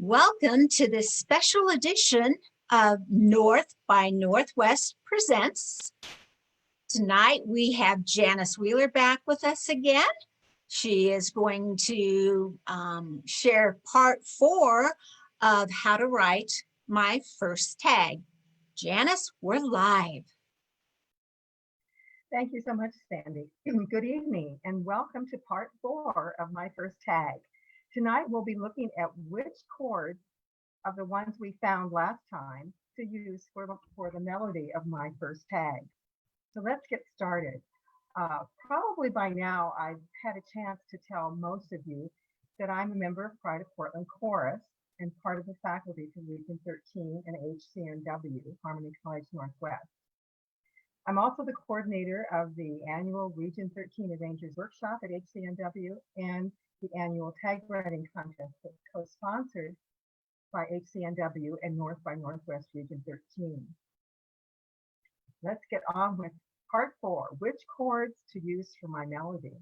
Welcome to this special edition of North by Northwest Presents. Tonight we have Janice Wheeler back with us again. She is going to share part 4 of how to write my first tag. Janice, we're live. Thank you so much, Sandy. Good evening and welcome to part 4 of my first tag. Tonight we'll be looking at which chords of the ones we found last time to use for the melody of my first tag. So let's get started. Probably by now I've had a chance to tell most of you that I'm a member of Pride of Portland Chorus and part of the faculty for Region 13 and HCNW, Harmony College Northwest. I'm also the coordinator of the annual Region 13 Arrangers Workshop at HCNW and the annual tag writing contest that's co-sponsored by HCNW and North by Northwest Region 13. Let's get on with part 4, which chords to use for my melody.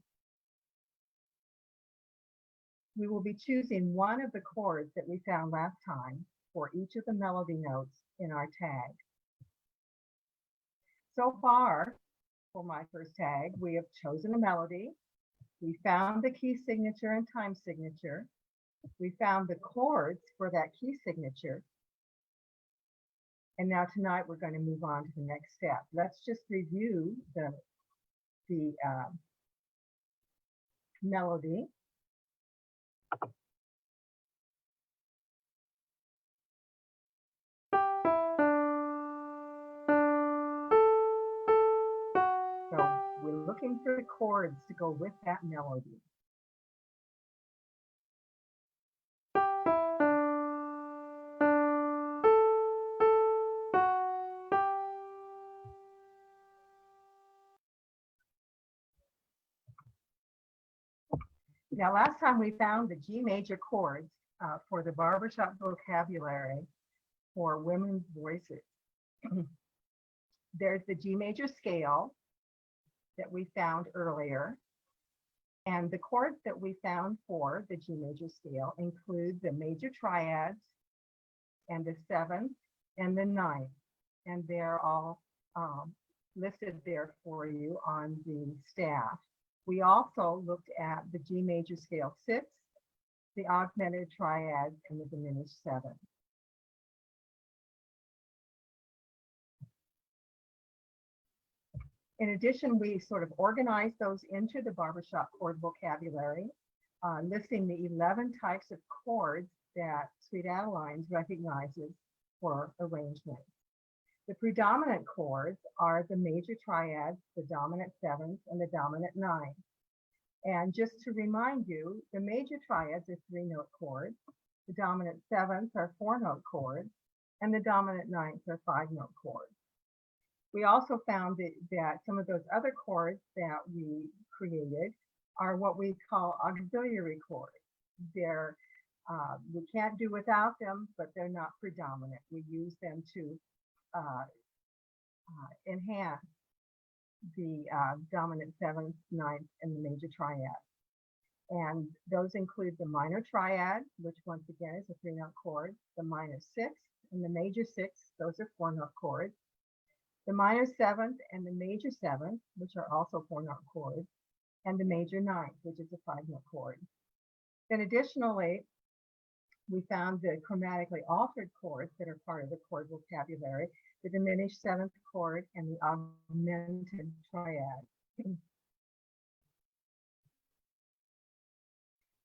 We will be choosing one of the chords that we found last time for each of the melody notes in our tag. So far, for my first tag, we have chosen a melody. We found the key signature and time signature. We found the chords for that key signature. And now tonight we're going to move on to the next step. Let's just review the melody. So we're looking for the chords to go with that melody. Now, last time we found the G major chords for the Barbershop vocabulary for women's voices. There's the G major scale that we found earlier. And the chords that we found for the G major scale include the major triads and the 7th and the 9th. And they're all listed there for you on the staff. We also looked at the G major scale 6, the augmented triads, and the diminished 7th. In addition, we sort of organized those into the Barbershop chord vocabulary, listing the 11 types of chords that Sweet Adelines recognizes for arrangement. The predominant chords are the major triads, the dominant 7th, and the dominant 9th. And just to remind you, the major triads are 3-note chords, the dominant 7th are 4-note chords, and the dominant 9th are 5-note chords. We also found that some of those other chords that we created are what we call auxiliary chords. They're, we can't do without them, but they're not predominant. We use them to enhance the dominant 7th, 9th, and the major triad. And those include the minor triad, which once again is a 3-note chord, the minor 6th and the major 6th, those are 4-note chords, the minor 7th and the major 7th, which are also 4-note chords, and the major 9th, which is a 5-note chord. Then additionally, we found the chromatically altered chords that are part of the chord vocabulary, the diminished 7th chord and the augmented triad.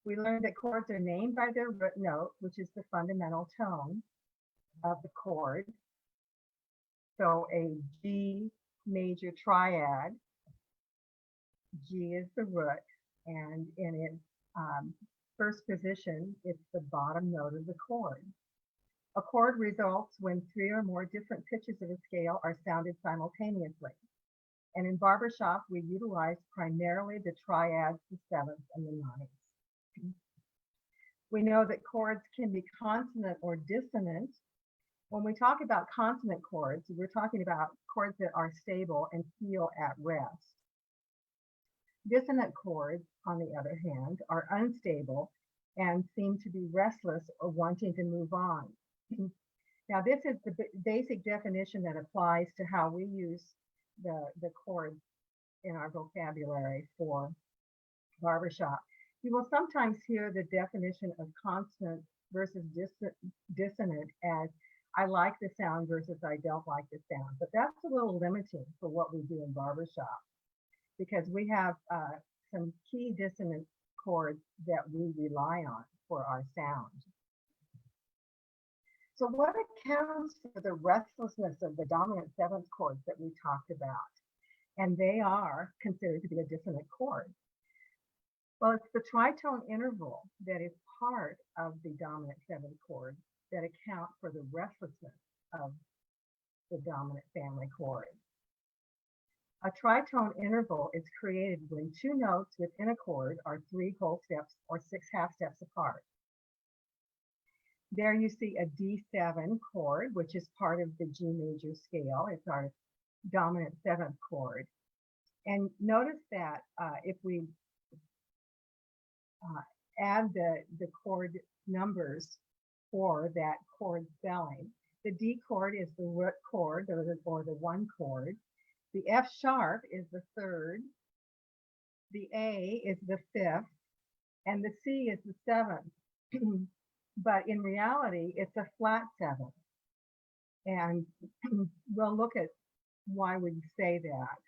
We learned that chords are named by their root note, which is the fundamental tone of the chord. So a G major triad, G is the root, and in its first position, it's the bottom note of the chord. A chord results when 3 or more different pitches of a scale are sounded simultaneously. And in Barbershop, we utilize primarily the triads, the 7th, and the 9th. We know that chords can be consonant or dissonant. When we talk about consonant chords, we're talking about chords that are stable and feel at rest. Dissonant chords, on the other hand, are unstable and seem to be restless or wanting to move on. Now, this is the basic definition that applies to how we use the chords in our vocabulary for barbershop. You will sometimes hear the definition of consonant versus dissonant as I like the sound versus I don't like the sound, but that's a little limiting for what we do in barbershop because we have some key dissonant chords that we rely on for our sound. So what accounts for the restlessness of the dominant seventh chords that we talked about? And they are considered to be a dissonant chord. Well, it's the tritone interval that is part of the dominant seventh chord that account for the restlessness of the dominant family chord. A tritone interval is created when two notes within a chord are 3 whole steps or 6 half steps apart. There you see a D7 chord, which is part of the G major scale. It's our dominant seventh chord. And notice that if we add the chord numbers for that chord spelling, the D chord is the root chord or the 1 chord. The F sharp is the 3rd. The A is the 5th. And the C is the 7th. But in reality, it's a flat 7th. And we'll look at why we say that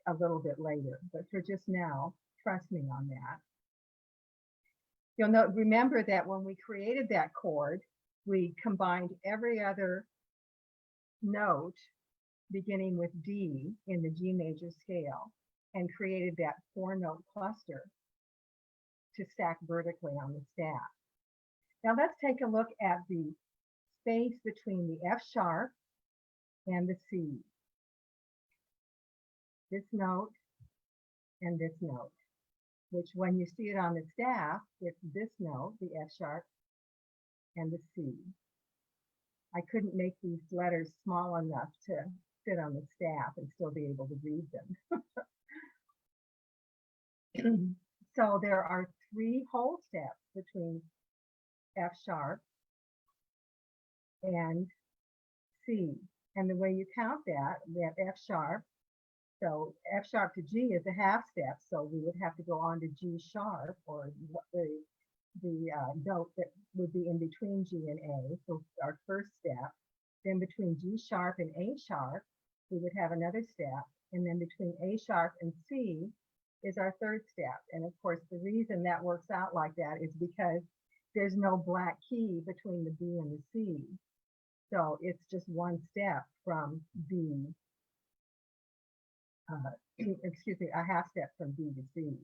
a little bit later. But for just now, trust me on that. You'll remember that when we created that chord, we combined every other note beginning with D in the G major scale and created that 4-note cluster to stack vertically on the staff. Now let's take a look at the space between the F sharp and the C. This note and this note, which when you see it on the staff, it's this note, the F sharp, and the C. I couldn't make these letters small enough to fit on the staff and still be able to read them. So there are 3 whole steps between F sharp and C. And the way you count that, we have F sharp. So F sharp to G is a half step. So we would have to go on to G sharp, or the note that would be in between G and A. So our first step. Then between G sharp and A sharp, we would have another step. And then between A sharp and C is our 3rd step. And of course, the reason that works out like that is because there's no black key between the B and the C. So it's just 1 step from B, excuse me, a half step from B to C.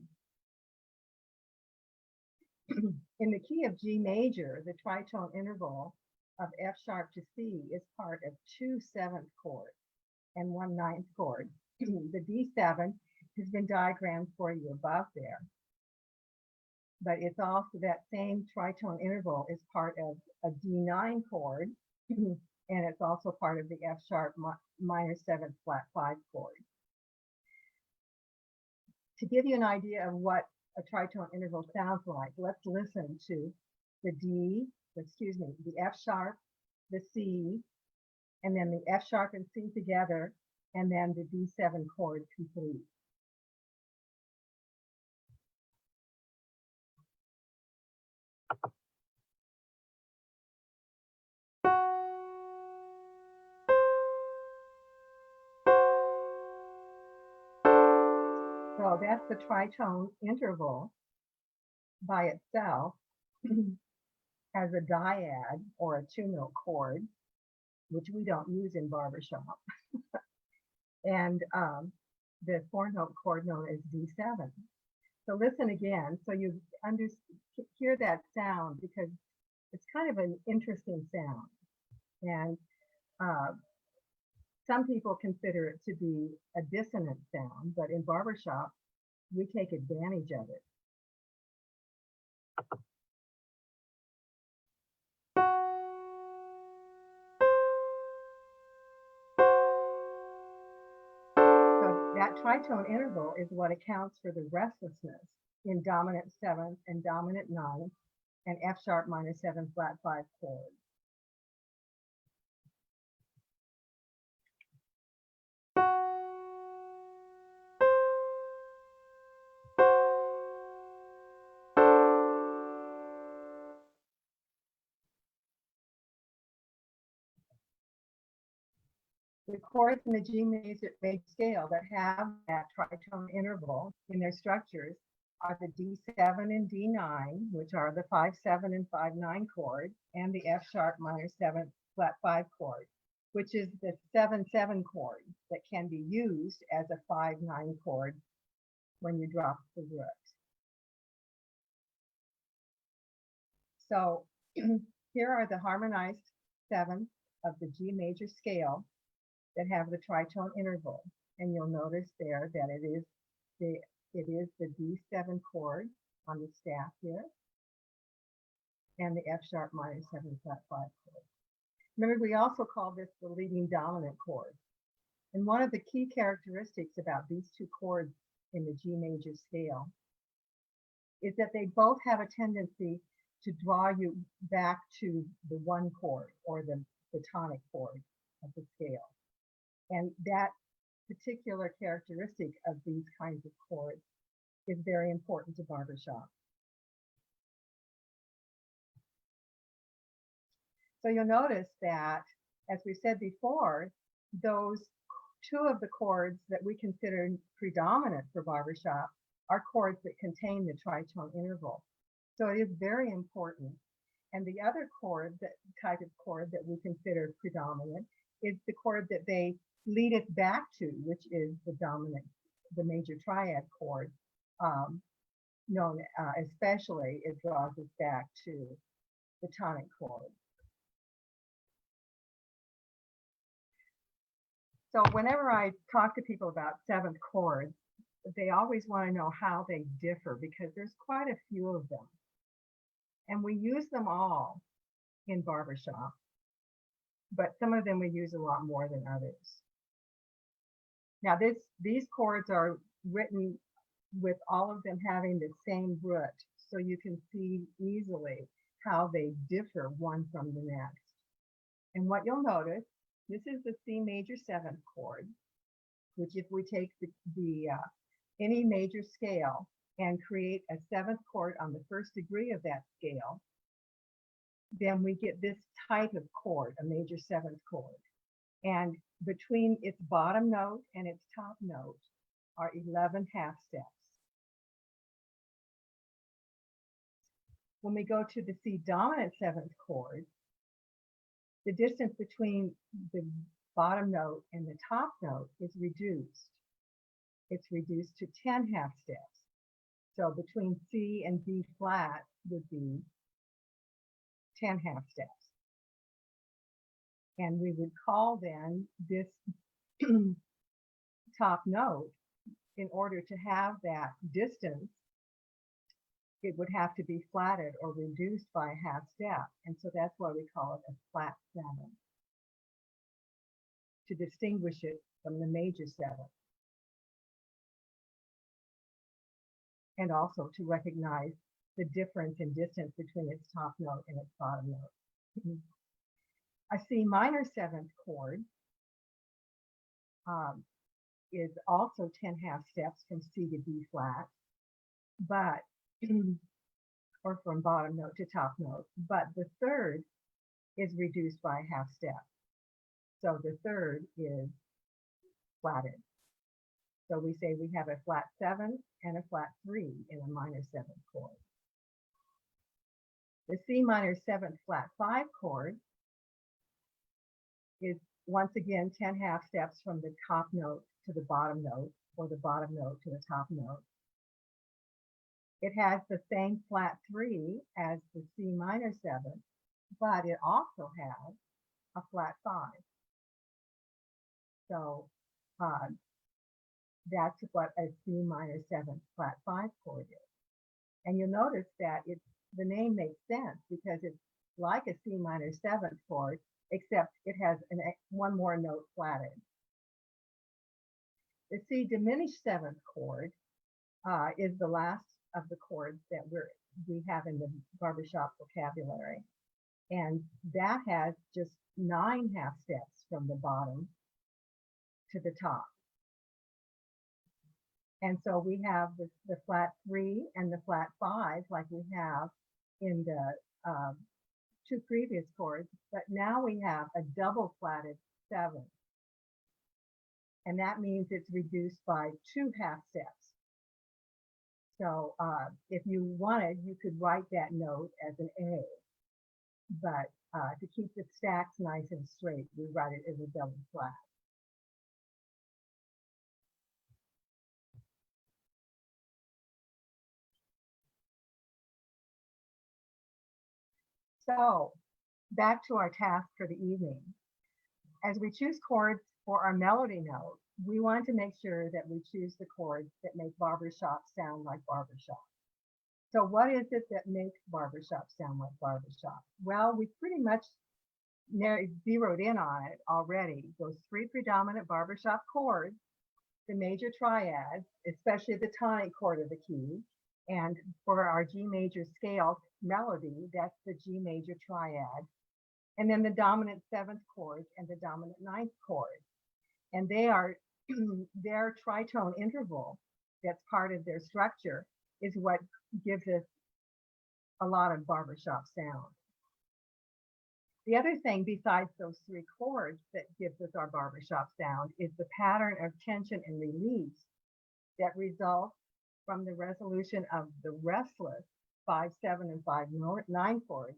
In the key of G major, the tritone interval of F sharp to C is part of 2 7th chords and 1 9th chord. The D7 has been diagrammed for you above there. But it's also that same tritone interval is part of a D9 chord, and it's also part of the F sharp minor 7th flat 5 chord. To give you an idea of what a tritone interval sounds like, let's listen to the F sharp, the C, and then the F sharp and C together, and then the D7 chord complete. So that's the tritone interval by itself as a dyad or a 2-note chord, which we don't use in barbershop. And the 4-note chord known as D7. So listen again, so you hear that sound, because it's kind of an interesting sound. And some people consider it to be a dissonant sound, but in barbershop, we take advantage of it. So that tritone interval is what accounts for the restlessness in dominant seventh and dominant ninth, and F sharp minor 7 flat 5 chords. The chords in the G major scale that have that tritone interval in their structures are the D7 and D9, which are the 5-7 and 5-9 chord, and the F sharp minor 7 flat 5 chord, which is the 7-7 chord that can be used as a 5-9 chord when you drop the root. So here are the harmonized sevenths of the G major scale that have the tritone interval, and you'll notice there that it is the D7 chord on the staff here, and the F sharp minor 7 flat 5 chord. Remember, we also call this the leading dominant chord. And one of the key characteristics about these two chords in the G major scale is that they both have a tendency to draw you back to the one chord, or the tonic chord of the scale. And that particular characteristic of these kinds of chords is very important to barbershop. So you'll notice that, as we said before, those two of the chords that we consider predominant for barbershop are chords that contain the tritone interval. So it is very important. And the other chord, that type of chord that we consider predominant, is the chord that they lead us back to, which is the dominant, the major triad chord, known especially, it draws us back to the tonic chord. So whenever I talk to people about seventh chords, they always want to know how they differ, because there's quite a few of them. And we use them all in barbershop, but some of them we use a lot more than others. Now these chords are written with all of them having the same root, so you can see easily how they differ one from the next. And what you'll notice, this is the C major seventh chord, which if we take any major scale and create a seventh chord on the first degree of that scale, then we get this type of chord, a major seventh chord. And between its bottom note and its top note are 11 half steps. When we go to the C dominant seventh chord, the distance between the bottom note and the top note is reduced. It's reduced to 10 half steps. So between C and B flat would be 10 half steps. And we would call then this top note, in order to have that distance, it would have to be flatted or reduced by a half step. And so that's why we call it a flat seventh, to distinguish it from the major seventh. And also to recognize the difference in distance between its top note and its bottom note. A C minor seventh chord is also 10 half steps from C to B flat, but or from bottom note to top note, but the third is reduced by a half step. So the third is flatted. So we say we have a flat 7 and a flat 3 in a minor seventh chord. The C minor seventh flat 5 chord is once again 10 half steps from the top note to the bottom note, or the bottom note to the top note. It has the same flat 3 as the C minor 7, but it also has a flat 5. So that's what a C minor 7 flat 5 chord is. And you'll notice that the name makes sense, because it's like a C minor 7th chord, except it has one more note flatted. The C diminished 7th chord is the last of the chords that we have in the barbershop vocabulary. And that has just 9 half steps from the bottom to the top. And so we have the flat 3 and the flat 5 like we have in the 2 previous chords, but now we have a double flatted 7. And that means it's reduced by 2 half steps. So if you wanted, you could write that note as an A, but to keep the stacks nice and straight, we write it as a double flat. So back to our task for the evening. As we choose chords for our melody note, we want to make sure that we choose the chords that make barbershop sound like barbershop. So what is it that makes barbershop sound like barbershop? Well, we pretty much zeroed in on it already. Those 3 predominant barbershop chords, the major triads, especially the tonic chord of the key, and for our G major scale melody, that's the G major triad, and then the dominant 7th chord and the dominant 9th chord. And they are their tritone interval that's part of their structure is what gives us a lot of barbershop sound. The other thing besides those 3 chords that gives us our barbershop sound is the pattern of tension and release that results from the resolution of the restless 5-7 and 5-9 chords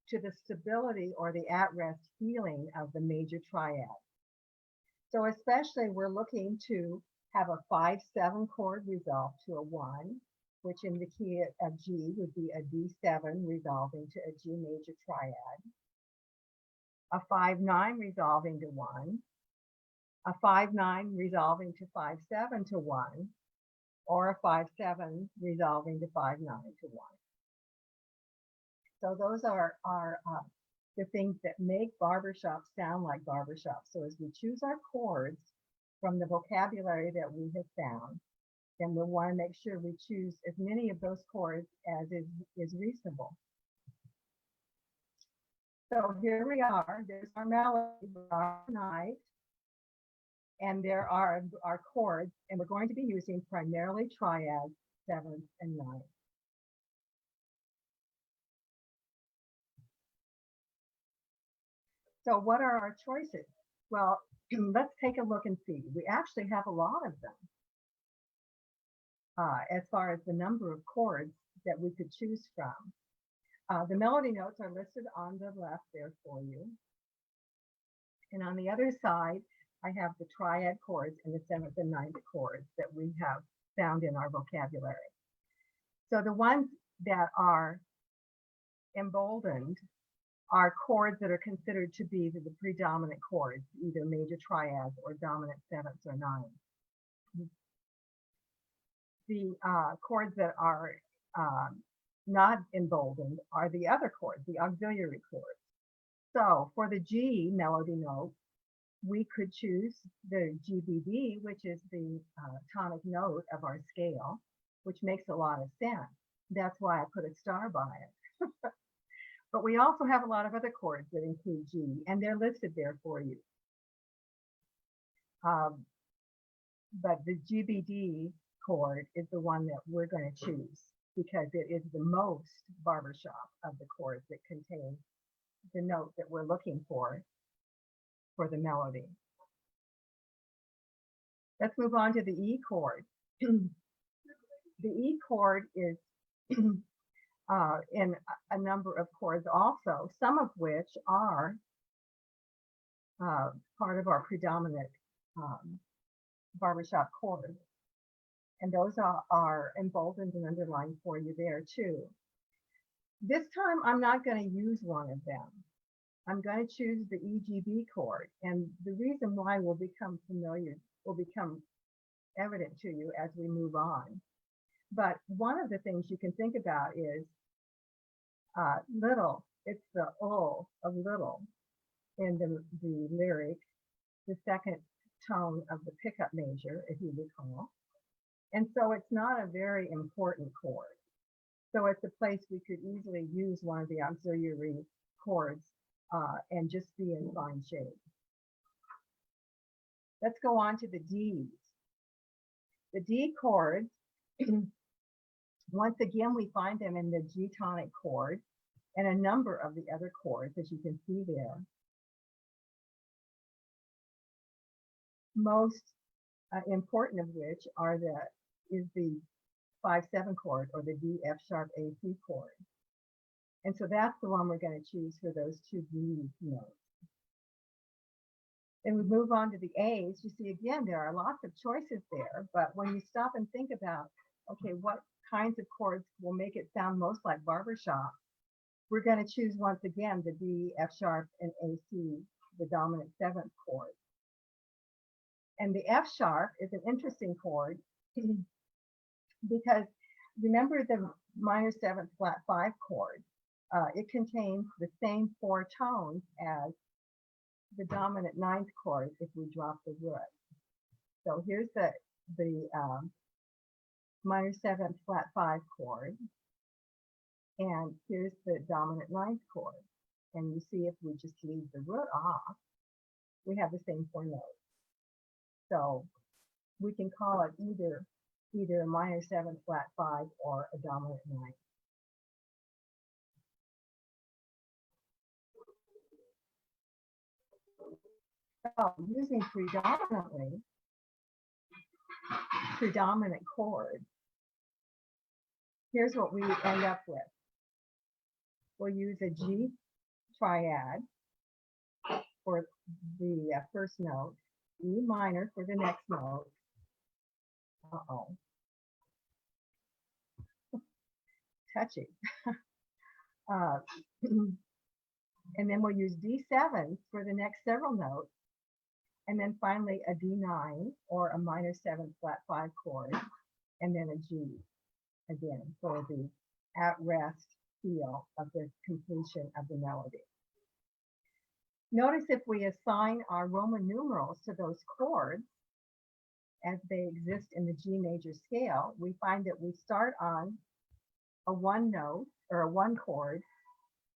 to the stability or the at-rest feeling of the major triad. So especially we're looking to have a 5-7 chord resolve to a 1, which in the key of G would be a D7 resolving to a G major triad, a 5-9 resolving to 1, a 5-9 resolving to 5-7 to 1, or a 5-7 resolving to 5-9 to 1. So those are the things that make barbershop sound like barbershop. So as we choose our chords from the vocabulary that we have found, then we want to make sure we choose as many of those chords as is reasonable. So here we are, there's our melody, our night, and there are our chords, and we're going to be using primarily triads, 7th and 9th. So what are our choices? Well, let's take a look and see. We actually have a lot of them as far as the number of chords that we could choose from. The melody notes are listed on the left there for you. And on the other side, I have the triad chords and the 7th and 9th chords that we have found in our vocabulary. So the ones that are emboldened are chords that are considered to be the predominant chords, either major triads or dominant 7ths or 9s. The chords that are not emboldened are the other chords, the auxiliary chords. So for the G melody note, we could choose the GBD, which is the tonic note of our scale, which makes a lot of sense. That's why I put a star by it. But we also have a lot of other chords that include G, and they're listed there for you. But the GBD chord is the one that we're going to choose because it is the most barbershop of the chords that contain the note that we're looking for the melody. Let's move on to the E chord. The E chord is in a number of chords also, some of which are part of our predominant barbershop chords. And those are emboldened and underlined for you there too. This time I'm not going to use one of them. I'm going to choose the EGB chord, and the reason why will become evident to you as we move on. But one of the things you can think about is little. It's the O of little in the lyric, the second tone of the pickup measure, if you recall. And so it's not a very important chord. So it's a place we could easily use one of the auxiliary chords and just be in fine shape. Let's go on to the Ds. The D chords, once again, we find them in the G tonic chord and a number of the other chords, as you can see there. Most important of which is the 5/7 chord, or the D F sharp A C chord. And so that's the one we're going to choose for those two D notes. Then we move on to the A's. You see, again, there are lots of choices there, but when you stop and think about, okay, what kinds of chords will make it sound most like Barbershop, we're going to choose once again the D, F sharp, and A C, the dominant 7th chord. And the F sharp is an interesting chord because remember the minor 7th flat 5 chord. It contains the same 4 tones as the dominant 9th chord if we drop the root. So here's the minor 7th flat 5 chord, and here's the dominant 9th chord. And you see if we just leave the root off, we have the same 4 notes. So we can call it either a minor 7th flat 5 or a dominant 9. So using predominant chords, here's what we end up with. We'll use a G triad for the first note, E minor for the next note. Touchy. And then we'll use D7 for the next several notes. And then finally a D9 or a minor 7th flat 5 chord, and then a G again for the at-rest feel of the completion of the melody. Notice if we assign our Roman numerals to those chords as they exist in the G major scale, we find that we start on a 1 note or a 1 chord.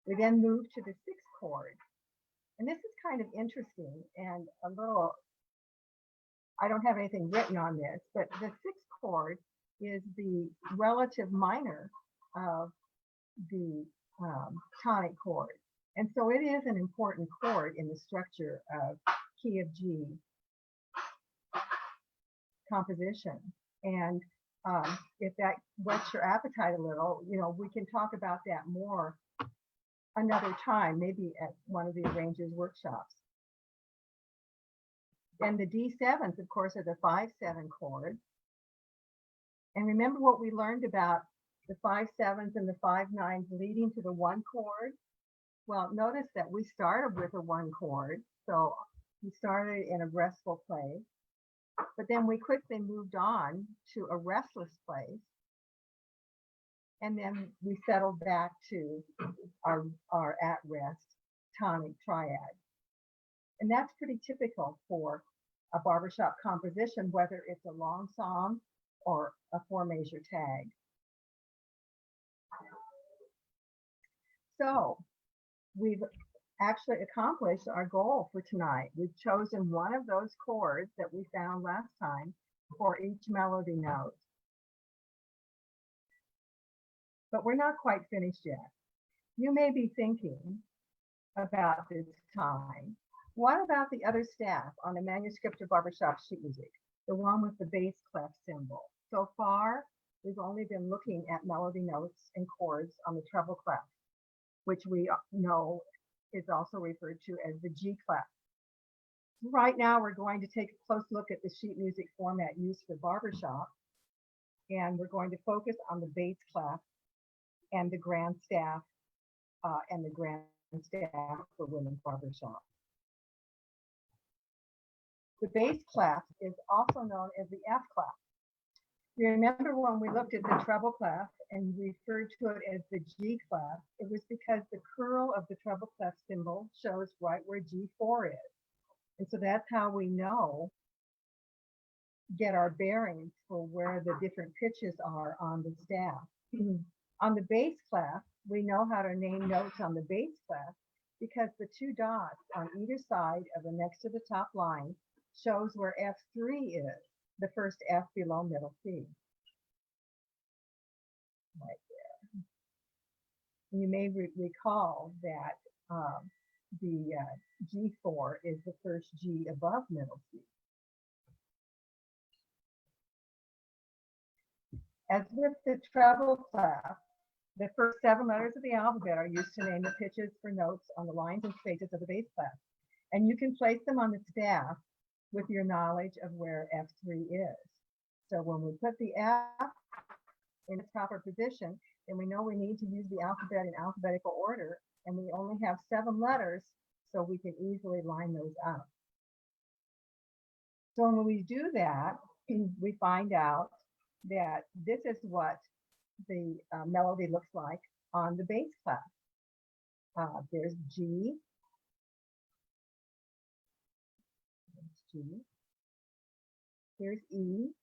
We then move to the 6th chord. And this is kind of interesting and a little, I don't have anything written on this, but the 6th chord is the relative minor of the tonic chord. And so it is an important chord in the structure of key of G composition. And if that whets your appetite a little, we can talk about that more another time, maybe at one of the arrangers workshops. Then the D7s, of course, are the 5/7 chords. And remember what we learned about the 5/7s and the 5/9s leading to the 1 chord? Well, notice that we started with a 1 chord. So we started in a restful place, but then we quickly moved on to a restless place. And then we settled back to our at-rest tonic triad. And that's pretty typical for a barbershop composition, whether it's a long song or a 4 measure tag. So we've actually accomplished our goal for tonight. We've chosen one of those chords that we found last time for each melody note. But we're not quite finished yet. You may be thinking about this time, what about the other staff on the manuscript of Barbershop sheet music, the one with the bass clef symbol? So far, we've only been looking at melody notes and chords on the treble clef, which we know is also referred to as the G clef. Right now, we're going to take a close look at the sheet music format used for Barbershop, and we're going to focus on the bass clef and the grand staff for women's barbershop. The bass clef is also known as the F clef. You remember when we looked at the treble clef and referred to it as the G clef, it was because the curl of the treble clef symbol shows right where G4 is. And so that's how we get our bearings for where the different pitches are on the staff. On the bass clef, we know how to name notes on the bass clef because the two dots on either side of the next to the top line shows where F3 is, the first F below middle C. Right there. And you may recall that the G4 is the first G above middle C. As with the treble clef, the first 7 letters of the alphabet are used to name the pitches for notes on the lines and spaces of the bass clef. And you can place them on the staff with your knowledge of where F3 is. So when we put the F in its proper position, then we know we need to use the alphabet in alphabetical order, and we only have 7 letters, so we can easily line those up. So when we do that, we find out that this is what the melody looks like on the bass clef. There's G, G. Here's E,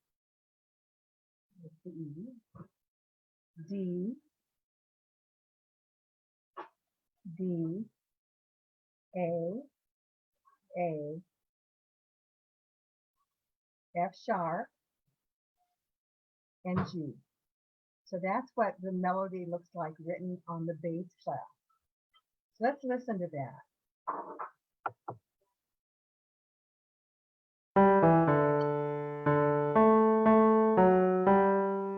there's the E, D, D, A, F sharp, and G. So that's what the melody looks like written on the bass clef. So let's listen to that.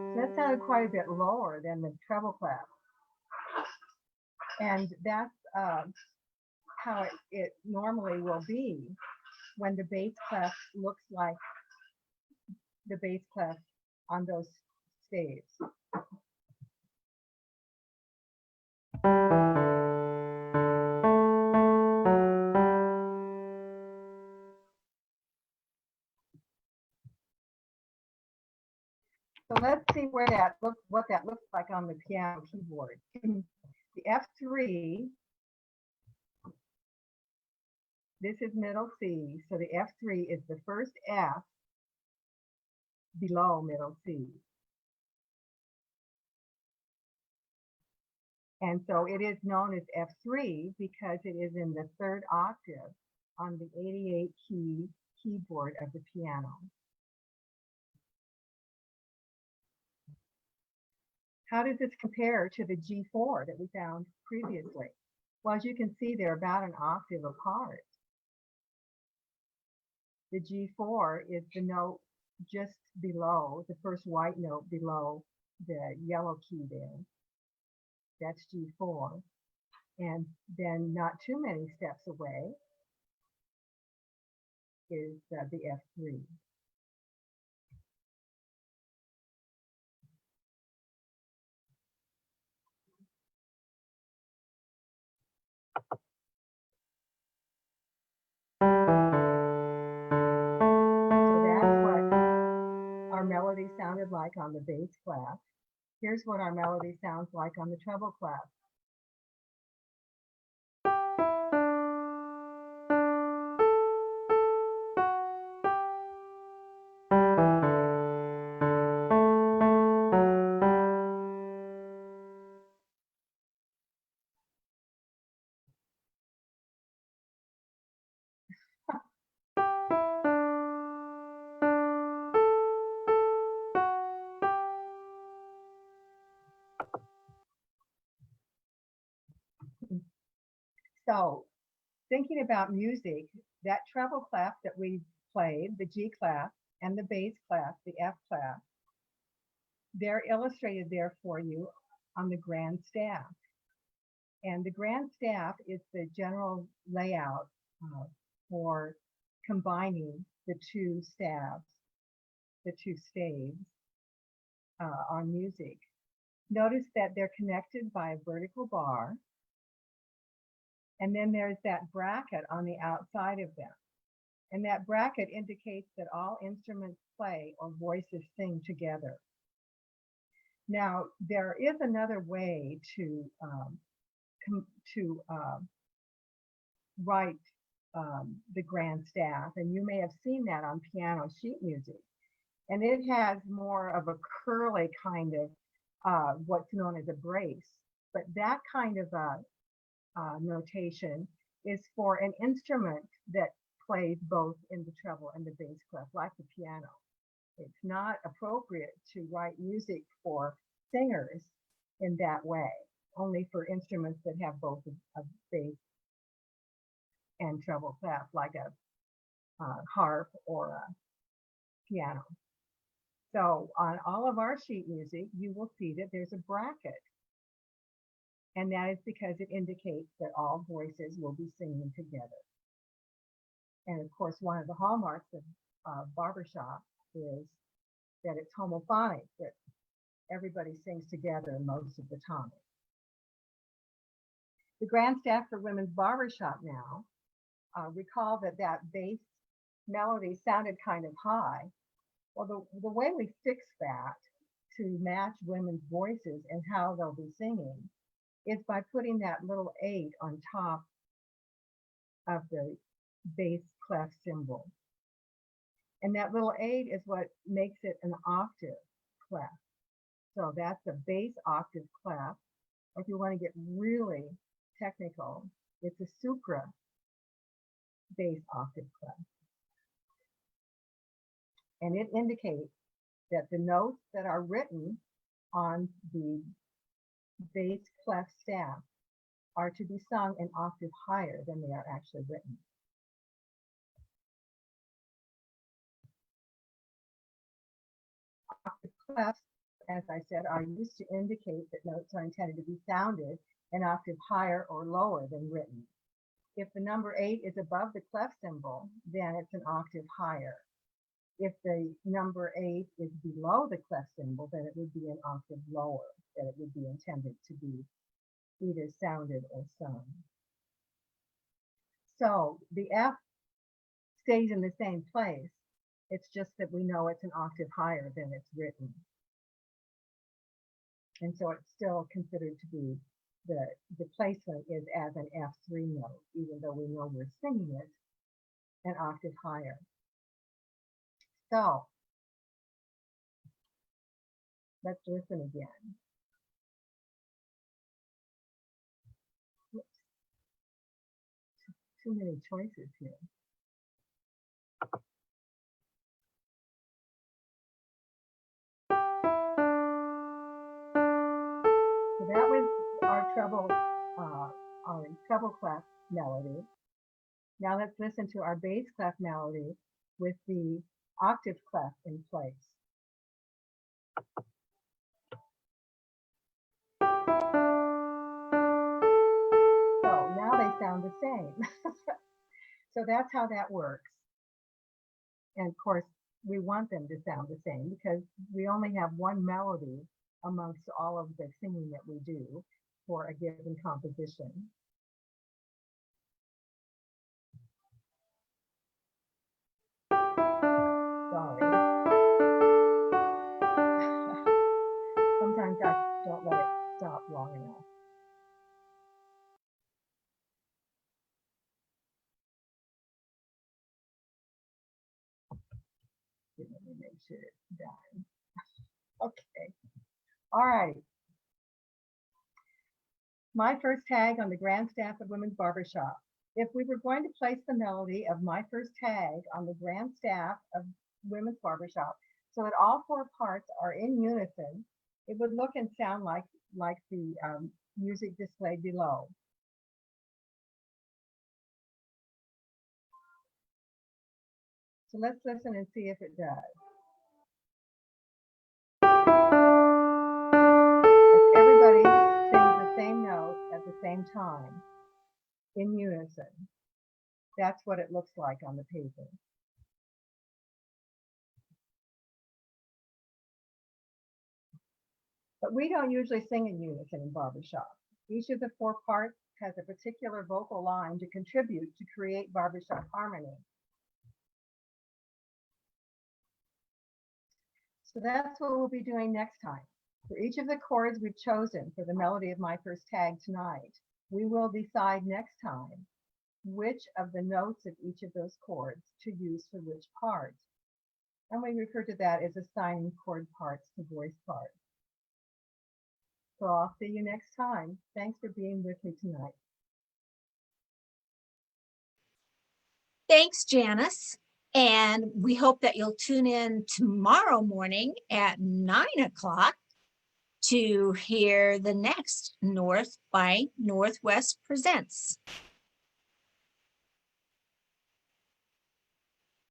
So that sounded quite a bit lower than the treble clef. And that's how it normally will be when the bass clef looks like the bass clef on those staves. So let's see what that looks like on the piano keyboard. The F3, this is middle C, so the F3 is the first F below middle C. And so it is known as F3 because it is in the 3rd octave on the 88 key keyboard of the piano. How does this compare to the G4 that we found previously? Well, as you can see, they're about an octave apart. The G4 is the note just below, the first white note below the yellow key there. That's G4. And then not too many steps away is the F3. Our melody sounded like on the bass clef. Here's what our melody sounds like on the treble clef. So, thinking about music, that treble clef that we played, the G clef, and the bass clef, the F clef, they're illustrated there for you on the grand staff. And the grand staff is the general layout for combining the two staves, the two staves on music. Notice that they're connected by a vertical bar. And then there's that bracket on the outside of them. And that bracket indicates that all instruments play or voices sing together. Now, there is another way to write the grand staff, and you may have seen that on piano sheet music. And it has more of a curly kind of what's known as a brace. But that kind of notation is for an instrument that plays both in the treble and the bass clef, like the piano. It's not appropriate to write music for singers in that way, only for instruments that have both a bass and treble clef, like a harp or a piano. So on all of our sheet music, you will see that there's a bracket. And that is because it indicates that all voices will be singing together. And of course, one of the hallmarks of Barbershop is that it's homophonic, that everybody sings together most of the time. The grand staff for women's barbershop now, recall that bass melody sounded kind of high. Well, the way we fix that to match women's voices and how they'll be singing is by putting that little 8 on top of the bass clef symbol. And that little 8 is what makes it an octave clef. So that's a bass octave clef. If you want to get really technical, it's a supra bass octave clef. And it indicates that the notes that are written on the bass clef staff are to be sung an octave higher than they are actually written. Octave clefs, as I said, are used to indicate that notes are intended to be sounded an octave higher or lower than written. If the number 8 is above the clef symbol, then it's an octave higher. If the number 8 is below the clef symbol, then it would be an octave lower, that it would be intended to be either sounded or sung. So the F stays in the same place. It's just that we know it's an octave higher than it's written. And so it's still considered to be, the placement is as an F3 note, even though we know we're singing it an octave higher. So let's listen again. Whoops. Too many choices here. So that was our treble clef melody. Now let's listen to our bass clef melody with the octave clef in place. So now they sound the same. So that's how that works. And of course, we want them to sound the same because we only have one melody amongst all of the singing that we do for a given composition. Sorry. Sometimes I don't let it stop long enough. Let me make sure it's done. Okay. All right. My first tag on the grand staff of Women's Barbershop. If we were going to place the melody of my first tag on the grand staff of Women's Barbershop so that all 4 parts are in unison, it would look and sound like the music displayed below. So let's listen and see if it does. If everybody sings the same note at the same time, in unison, that's what it looks like on the paper. But we don't usually sing in unison in barbershop. Each of the 4 parts has a particular vocal line to contribute to create barbershop harmony. So that's what we'll be doing next time. For each of the chords we've chosen for the melody of my first tag tonight, we will decide next time which of the notes of each of those chords to use for which part. And we refer to that as assigning chord parts to voice parts. So I'll see you next time. Thanks for being with me tonight. Thanks, Janice. And we hope that you'll tune in tomorrow morning at 9 o'clock to hear the next North by Northwest Presents.